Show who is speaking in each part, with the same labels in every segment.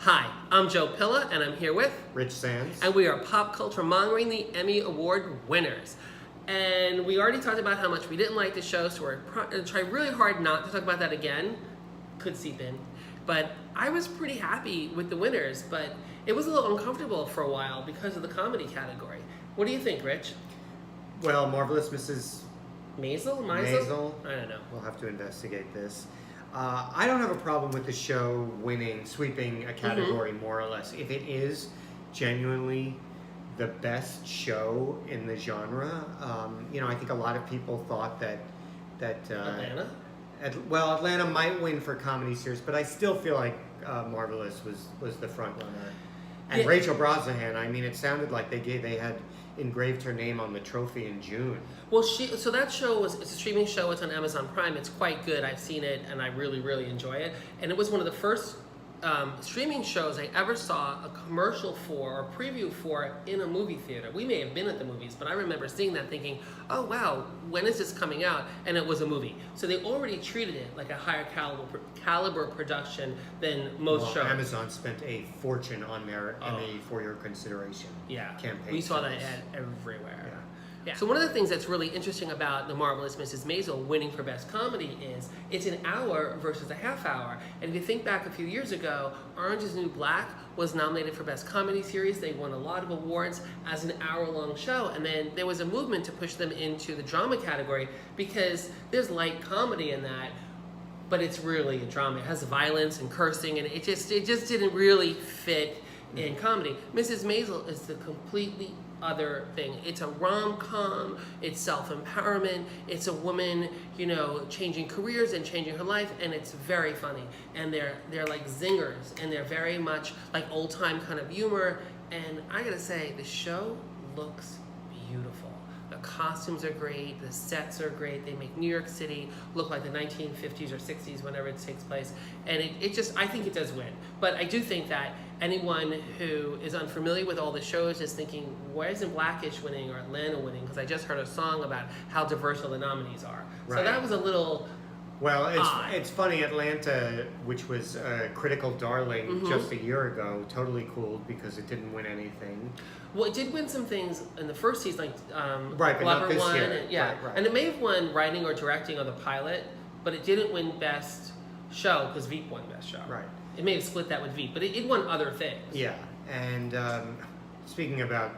Speaker 1: Hi, I'm Joe Pilla, and I'm here with
Speaker 2: Rich Sands.
Speaker 1: and we are pop culture mongering the Emmy Award winners. And we already talked about how much we didn't like the show, so we're going to try really hard not to talk about that again. Could seep in. But I was pretty happy with the winners, but it was a little uncomfortable for a while because of the comedy category. What do you think, Rich?
Speaker 2: Well, Marvelous Mrs.
Speaker 1: Maisel?
Speaker 2: Maisel?
Speaker 1: I don't know.
Speaker 2: We'll have to investigate this. I don't have a problem with the show sweeping a category more or less. If it is genuinely the best show in the genre, I think a lot of people thought that
Speaker 1: Atlanta?
Speaker 2: Atlanta might win for comedy series, but I still feel like Marvelous was the front runner. And
Speaker 1: Yeah.
Speaker 2: Rachel Brosnahan, I mean, it sounded like they had engraved her name on the trophy in June.
Speaker 1: Well, so that show it's a streaming show. It's on Amazon Prime. It's quite good. I've seen it, and I really, really enjoy it. And it was one of the first streaming shows I ever saw a commercial for or preview for in a movie theater. We may have been at the movies, but I remember seeing that thinking, oh, wow, when is this coming out? And it was a movie. So they already treated it like a higher caliber production than most shows.
Speaker 2: Amazon spent a fortune on their Emmy for your consideration campaign.
Speaker 1: We saw that ad everywhere.
Speaker 2: Yeah.
Speaker 1: So one of the things that's really interesting about The Marvelous Mrs. Maisel winning for Best Comedy is it's an hour versus a half hour. And if you think back a few years ago, Orange is the New Black was nominated for Best Comedy Series. They won a lot of awards as an hour-long show. And then there was a movement to push them into the drama category because there's light comedy in that, but it's really a drama. It has violence and cursing, and it just didn't really fit in comedy. Mrs. Maisel is the completely other thing. It's a rom-com, it's self-empowerment, it's a woman, changing careers and changing her life, and it's very funny. And they're like zingers, and they're very much like old-time kind of humor. And I gotta say, the show looks beautiful. The costumes are great, the sets are great, they make New York City look like the 1950s or 60s whenever it takes place, and I think it does win. But I do think that anyone who is unfamiliar with all the shows is thinking, why isn't Blackish winning or Atlanta winning? Because I just heard a song about how diverse all the nominees are. Right. So that was a little
Speaker 2: it's funny, Atlanta, which was a critical darling just a year ago, totally cooled because it didn't win anything.
Speaker 1: Well, it did win some things in the first season, like
Speaker 2: but not this
Speaker 1: won,
Speaker 2: year.
Speaker 1: Right. And it may have won writing or directing on the pilot, but it didn't win Best Show because Veep won Best Show.
Speaker 2: Right.
Speaker 1: It may have split that with Veep, but it won other things.
Speaker 2: Yeah, and speaking about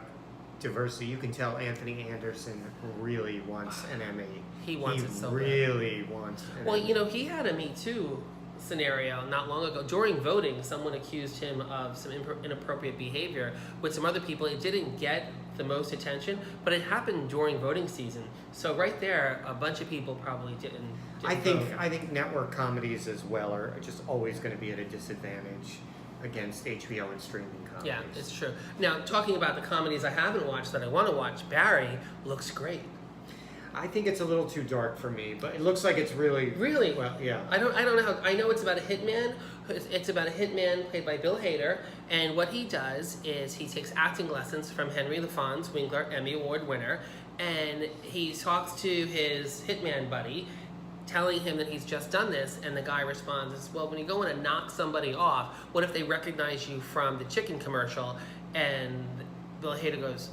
Speaker 2: diversity, you can tell Anthony Anderson really wants an Emmy.
Speaker 1: He wants it so
Speaker 2: really wants an Emmy.
Speaker 1: Well, he had a Me Too scenario not long ago. During voting, someone accused him of some inappropriate behavior with some other people. It didn't get the most attention, but it happened during voting season. So right there, a bunch of people probably didn't
Speaker 2: I think network comedies as well are just always going to be at a disadvantage against HBO and streaming comedies.
Speaker 1: Yeah, it's true. Now, talking about the comedies I haven't watched that I want to watch, Barry looks great.
Speaker 2: I think it's a little too dark for me, but it looks like it's really well. Yeah.
Speaker 1: I don't know how. I know it's about a hitman. It's about a hitman played by Bill Hader, and what he does is he takes acting lessons from Henry LaFon's Winkler, Emmy Award winner, and he talks to his hitman buddy, telling him that he's just done this, and the guy responds, well, when you go in and knock somebody off, what if they recognize you from the chicken commercial? And Bill Hader goes,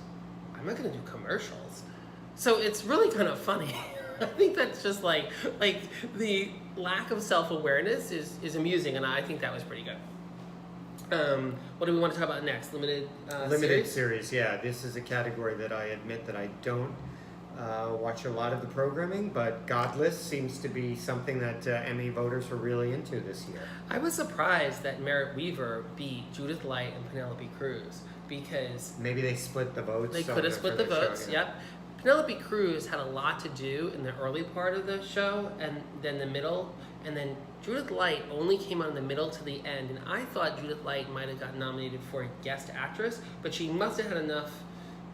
Speaker 1: I'm not going to do commercials. So it's really kind of funny. I think that's just like the lack of self-awareness is amusing, and I think that was pretty good. What do we want to talk about next? Limited
Speaker 2: series, yeah. This is a category that I admit that I don't watch a lot of the programming, but Godless seems to be something that Emmy voters were really into this year.
Speaker 1: I was surprised that Merritt Wever beat Judith Light and Penelope Cruz because
Speaker 2: maybe they split the votes.
Speaker 1: They could have split the votes.
Speaker 2: Yeah.
Speaker 1: Yep. Penelope Cruz had a lot to do in the early part of the show, and then the middle, and then Judith Light only came out in the middle to the end, and I thought Judith Light might have gotten nominated for a guest actress, but she must have had enough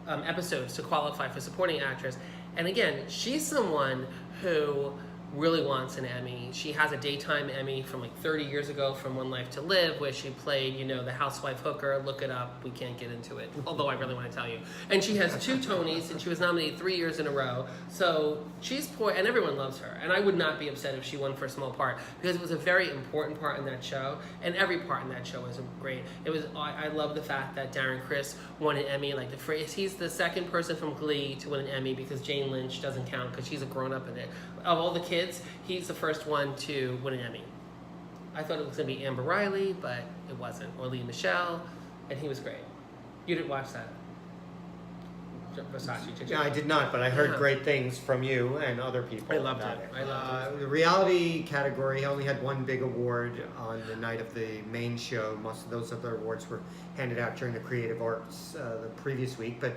Speaker 1: episodes to qualify for supporting actress. And again, she's someone who really wants an Emmy. She has a daytime Emmy from like 30 years ago from One Life to Live, where she played, the housewife hooker. Look it up. We can't get into it, although I really want to tell you. And she has 2 Tonys, and she was nominated 3 years in a row. So she's poor, and everyone loves her. And I would not be upset if she won for a small part, because it was a very important part in that show, and every part in that show was great. I love the fact that Darren Criss won an Emmy. Like the phrase, he's the second person from Glee to win an Emmy, because Jane Lynch doesn't count because she's a grown up in it. Of all the kids, he's the first one to win an Emmy. I thought it was going to be Amber Riley, but it wasn't. Or Lee Michelle, and he was great. You didn't watch that? Versace, did you?
Speaker 2: Yeah, I did not, but I heard great things from you and other people.
Speaker 1: I loved it. I loved it.
Speaker 2: The reality category only had one big award on the night of the main show. Most of those other awards were handed out during the Creative Arts the previous week, but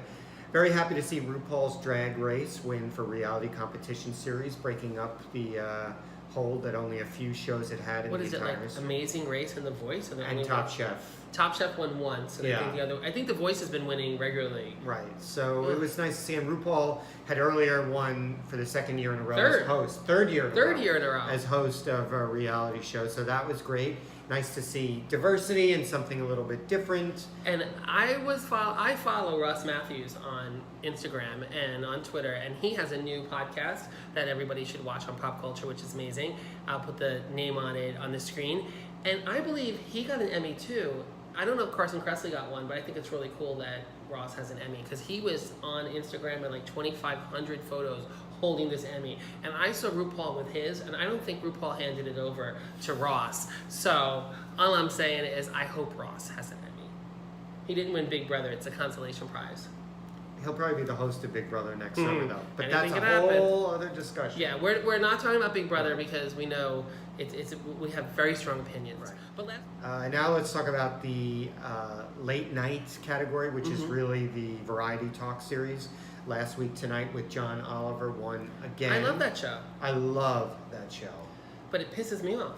Speaker 2: very happy to see RuPaul's Drag Race win for reality competition series, breaking up the hold that only a few shows had in
Speaker 1: What
Speaker 2: the
Speaker 1: is it,
Speaker 2: entire
Speaker 1: like Amazing Race and The Voice?
Speaker 2: and Top Chef.
Speaker 1: Top Chef won once, and I think The Voice has been winning regularly.
Speaker 2: Right, so it was nice to see him. RuPaul had earlier won for the second year in a row as host. Third year in a row. As host of a reality show, so that was great. Nice to see diversity and something a little bit different.
Speaker 1: And I follow Russ Matthews on Instagram and on Twitter, and he has a new podcast that everybody should watch on Pop Culture, which is amazing. I'll put the name on it on the screen. And I believe he got an Emmy too. I don't know if Carson Kressley got one, but I think it's really cool that Ross has an Emmy, because he was on Instagram in like 2,500 photos holding this Emmy. And I saw RuPaul with his, and I don't think RuPaul handed it over to Ross. So all I'm saying is I hope Ross has an Emmy. He didn't win Big Brother. It's a consolation prize.
Speaker 2: He'll probably be the host of Big Brother next summer, though. But
Speaker 1: Anything
Speaker 2: that's a whole other discussion.
Speaker 1: Yeah, we're not talking about Big Brother because we know we have very strong opinions.
Speaker 2: Right.
Speaker 1: But
Speaker 2: now let's talk about the late night category, which is really the variety talk series. Last week tonight with John Oliver won again.
Speaker 1: I love that show.
Speaker 2: I love that show.
Speaker 1: But it pisses me off.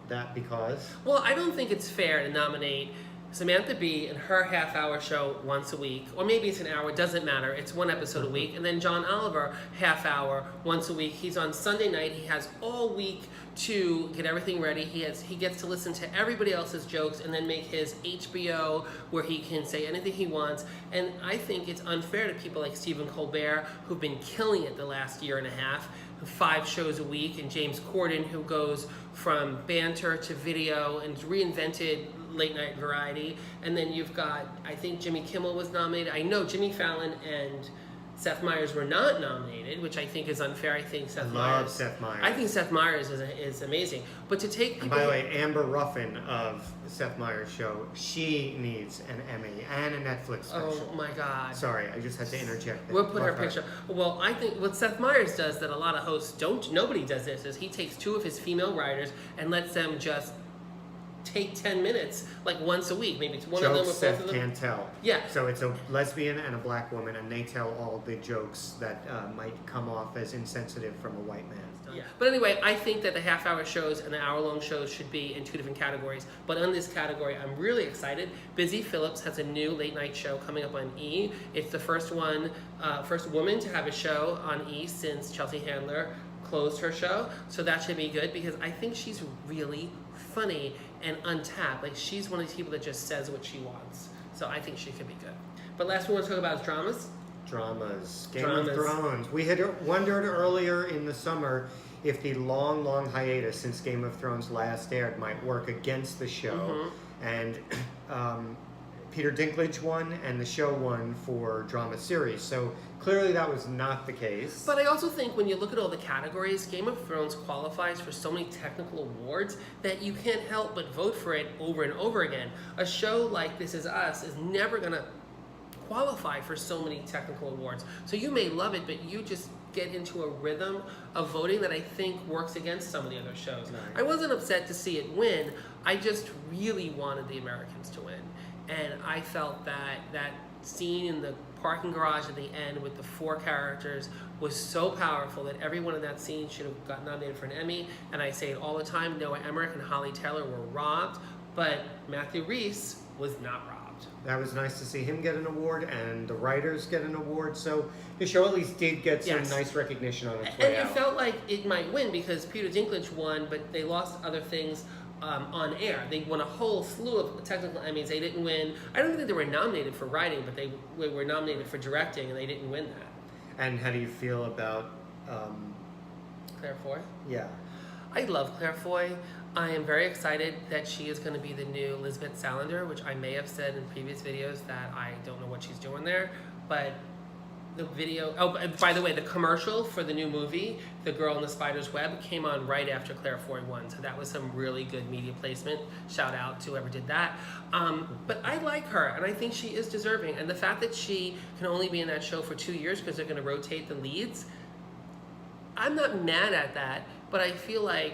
Speaker 2: That because?
Speaker 1: Well, I don't think it's fair to nominate Samantha Bee in her half-hour show once a week, or maybe it's an hour, it doesn't matter. It's one episode a week. And then John Oliver, half-hour, once a week. He's on Sunday night. He has all week to get everything ready. He gets to listen to everybody else's jokes and then make his HBO where he can say anything he wants. And I think it's unfair to people like Stephen Colbert, who've been killing it the last year and a half, 5 shows a week, and James Corden, who goes from banter to video and reinvented late night variety. And then you've got, I think Jimmy Kimmel was nominated. I know Jimmy Fallon and Seth Meyers were not nominated, which I think is unfair. I think Seth Meyers.
Speaker 2: Seth Meyers.
Speaker 1: I think Seth Meyers is amazing. But to take people...
Speaker 2: And by the way, Amber Ruffin of Seth Meyers' show, she needs an Emmy and a Netflix special.
Speaker 1: Oh my God.
Speaker 2: Sorry, I just had to interject there.
Speaker 1: We'll put her picture. Well, I think what Seth Meyers does that a lot of hosts don't, nobody does this, is he takes 2 of his female writers and lets them just take 10 minutes, like once a week. Maybe it's one of them or both
Speaker 2: Seth
Speaker 1: of them.
Speaker 2: can't tell.
Speaker 1: Yeah.
Speaker 2: So it's a lesbian and a black woman, and they tell all the jokes that might come off as insensitive from a white man.
Speaker 1: Yeah. But anyway, I think that the half-hour shows and the hour-long shows should be in 2 different categories. But on this category, I'm really excited. Busy Phillips has a new late-night show coming up on E! It's the first woman to have a show on E! Since Chelsea Handler closed her show. So that should be good, because I think she's really funny and untapped. Like, she's one of these people that just says what she wants. So I think she could be good. But last we want to talk about is dramas. Game of Thrones. We had wondered earlier in the summer if the long hiatus since Game of Thrones last aired might work against the show. And Peter Dinklage won and the show won for drama series. So clearly that was not the case. But I also think when you look at all the categories, Game of Thrones qualifies for so many technical awards that you can't help but vote for it over and over again. A show like This Is Us is never going to qualify for so many technical awards. So you may love it, but you just get into a rhythm of voting that I think works against some of the other shows.
Speaker 2: Right.
Speaker 1: I wasn't upset to see it win. I just really wanted the Americans to win. And I felt that scene in the parking garage at the end with the 4 characters was so powerful that everyone in that scene should have got nominated for an Emmy. And I say it all the time, Noah Emmerich and Holly Taylor were robbed, but Matthew Rhys was not robbed. involved.
Speaker 2: That was nice to see him get an award and the writers get an award. So the show at least did get some nice recognition on its way
Speaker 1: And
Speaker 2: out.
Speaker 1: it felt like it might win because Peter Dinklage won, but they lost other things on air. They won a whole slew of technical Emmys. They didn't win. I don't think they were nominated for writing, but they were nominated for directing, and they didn't win that.
Speaker 2: And how do you feel about
Speaker 1: Claire Foy?
Speaker 2: Yeah.
Speaker 1: I love Claire Foy. I am very excited that she is going to be the new Lisbeth Salander, which I may have said in previous videos that I don't know what she's doing there, but the video, oh, and by the way, the commercial for the new movie, The Girl in the Spider's Web, came on right after Claire Foy won, so that was some really good media placement. Shout out to whoever did that. But I like her, and I think she is deserving, and the fact that she can only be in that show for 2 years because they're going to rotate the leads, I'm not mad at that, but I feel like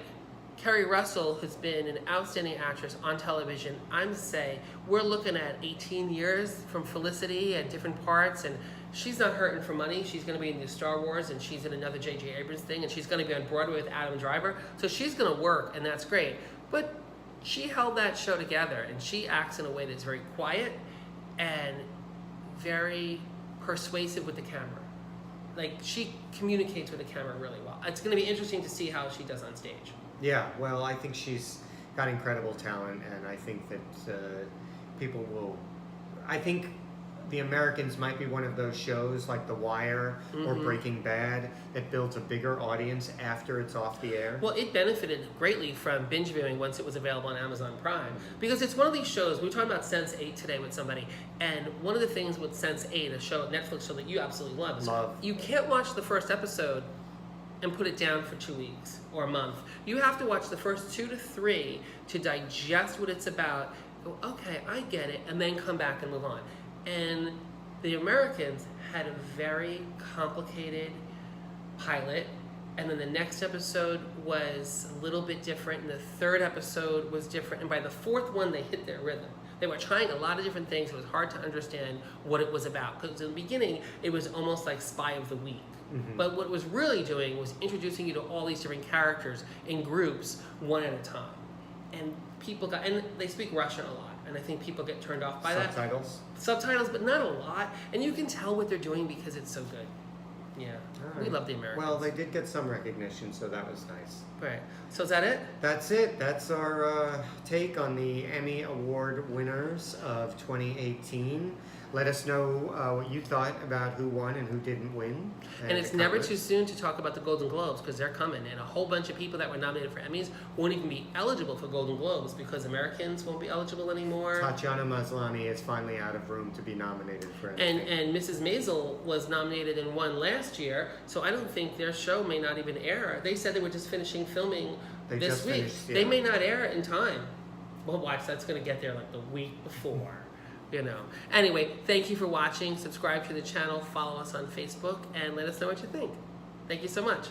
Speaker 1: Kerry Russell has been an outstanding actress on television. I'm say we're looking at 18 years from Felicity and different parts, and she's not hurting for money. She's going to be in the Star Wars, and she's in another J.J. Abrams thing, and she's going to be on Broadway with Adam Driver. So she's going to work, and that's great. But she held that show together, and she acts in a way that's very quiet and very persuasive with the camera. Like, she communicates with the camera really well. It's going to be interesting to see how she does on stage.
Speaker 2: Yeah, well, I think she's got incredible talent, and I think that people will. I think The Americans might be one of those shows like The Wire or Breaking Bad that builds a bigger audience after it's off the air.
Speaker 1: Well, it benefited greatly from binge viewing once it was available on Amazon Prime, because it's one of these shows. We were talking about Sense8 today with somebody, and one of the things with Sense8, a Netflix show that you absolutely love, is you can't watch the first episode and put it down for 2 weeks or a month. You have to watch the first 2 to 3 to digest what it's about. Go, okay, I get it, and then come back and move on. And The Americans had a very complicated pilot, and then the next episode was a little bit different, and the third episode was different, and by the fourth one, they hit their rhythm. They were trying a lot of different things. It was hard to understand what it was about, because in the beginning, it was almost like Spy of the Week. But what it was really doing was introducing you to all these different characters in groups, one at a time. And people and they speak Russian a lot, and I think people get turned off by
Speaker 2: Subtitles?
Speaker 1: Subtitles, but not a lot. And you can tell what they're doing because it's so good. Yeah,
Speaker 2: Right.
Speaker 1: We love The Americans.
Speaker 2: Well, they did get some recognition, so that was nice.
Speaker 1: Right, so is that it?
Speaker 2: That's it. That's our take on the Emmy Award winners of 2018. Let us know what you thought about who won and who didn't win.
Speaker 1: And it's never too soon to talk about the Golden Globes, because they're coming, and a whole bunch of people that were nominated for Emmys won't even be eligible for Golden Globes because Americans won't be eligible anymore.
Speaker 2: Tatiana Maslany is finally out of room to be nominated for anything.
Speaker 1: And Mrs. Maisel was nominated and won last year, so I don't think their show may not even air. They said they were just finishing filming this week. They may not air it in time. Well, watch, that's going to get there like the week before. You know. Anyway, thank you for watching. Subscribe to the channel, follow us on Facebook, and let us know what you think. Thank you so much.